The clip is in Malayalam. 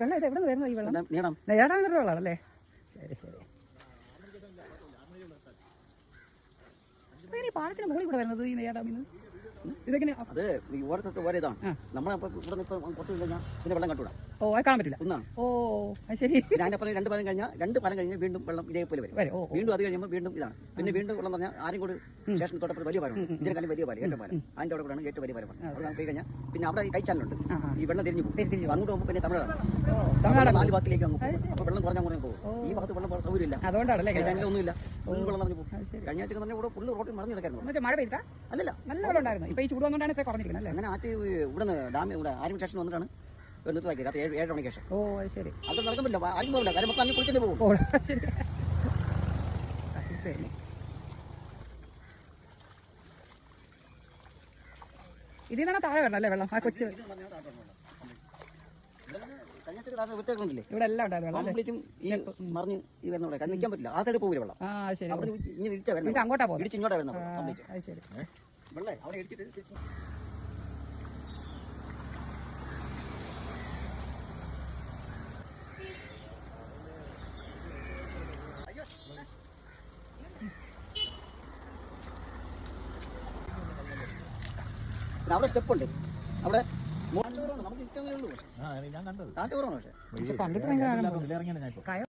വെള്ളം ഇത് എവിടെ നിന്ന് വരുന്നത് ഈ വെള്ളം? നേടാൻ വെള്ളമാണല്ലേ? ശരി ശരി. ഈ പാലത്തിന് മുകളിൽ കൂടെ വരുന്നത് ഈ നെയ്യാഡാമിന്ന് ഇതെങ്ങനെ? അത് ഈ ഓരോ ഇതാണ്. നമ്മളിപ്പോ ഇവിടെ പുറത്തു കഴിഞ്ഞാൽ പിന്നെ വെള്ളം കണ്ടുവിടാം. ഓ, അത് കാണാൻ പറ്റില്ല. ഒന്നാണ്. ഓ, ശരി. അതിനപ്പുറം 2 പാലം കഴിഞ്ഞാൽ വീണ്ടും വെള്ളം ഇതേപോലെ വരും. വീണ്ടും അത് കഴിയുമ്പോൾ വീണ്ടും ഇതാണ്. പിന്നെ വീണ്ടും വെള്ളം പറഞ്ഞാൽ ആരും കൂടി സ്റ്റേഷൻ തൊട്ടപ്പുറത്ത് വലിയ പാലം, ഇതിനെക്കാളും വലിയ പാലം, ഏറ്റവും പാലം. അതിന്റെ അവിടെ കൂടെയാണ് ഏറ്റവും വലിയ പാലം. അവിടെ പോയി കഴിഞ്ഞാൽ പിന്നെ അവിടെ കൈച്ചാലുണ്ട്. ഈ വെള്ളം തിരിഞ്ഞു പോകും. അങ്ങോട്ട് പോകുമ്പോൾ പിന്നെ തമിഴ്നാട് 4 ഭാഗത്തിലേക്ക് അങ്ങ് പോകും. അപ്പോൾ വെള്ളം കുറഞ്ഞാൽ പോകും. ഈ ഭാഗത്ത് വെള്ളം പോകാൻ സൗകര്യമില്ല. അതുകൊണ്ടാണല്ലേ ഒന്നുമില്ല. ഫുൾ വെള്ളം നിറഞ്ഞു പോകും. കഴിഞ്ഞ ആഴ്ച തന്നെ ഇവിടെ ഫുള്ള് റോട്ടിൽ മറിഞ്ഞു കിടക്കായിരുന്നു. മഴ പെയ്താ അല്ലല്ല, നല്ല വെള്ളം ഉണ്ടായിരുന്നു. ഇപ്പൊ ഈ ചൂട് വന്നുകൊണ്ടാണ് ഇത്ര കുറഞ്ഞിരിക്കുന്നത് അല്ലേ? അങ്ങനെ ആറ്റ് ഇവിടെ ഡാമിൽ ഇവിടെ ആരും സ്റ്റേഷൻ വന്നിട്ടാണ് നിർത്തലാക്കി രാത്രി 7 മണിക്ക് ശേഷം. ഓ, ശരി. അത് നടക്കാൻ പറ്റില്ല, ആരും പോകില്ല. കാര്യം മൊത്തം കുളിച്ചിട്ട് പോകും. ശരി ശരി. ഇതിൽ നിന്നാണ് താഴെ വരണം അല്ലേ വെള്ളം? ആ കൊച്ചു ഇവിടെ എല്ലാം ഉണ്ടായിരുന്നു. ഈ മറിഞ്ഞ് ഈ വരുന്ന ഇവിടെ നിൽക്കാൻ പറ്റില്ല. ആ സൈഡ് പോകില്ല വെള്ളം. അവിടെ ഇങ്ങനെ ഇടിച്ചാ വരുന്നത്. അങ്ങോട്ടാ പോകും. ഇടിച്ചിങ്ങോട്ടാ വരുന്നത് ശരി. വെള്ളം അവിടെ ഇടിച്ചിട്ട് അവിടെ സ്റ്റെപ്പ് ഉണ്ട്. അവിടെ നമുക്ക് ഇഷ്ടമേ ഉള്ളൂ. ഞാൻ കണ്ടത് നാട്ടുപുറമാണ്. പക്ഷേ കണ്ടിട്ട് ഭയങ്കര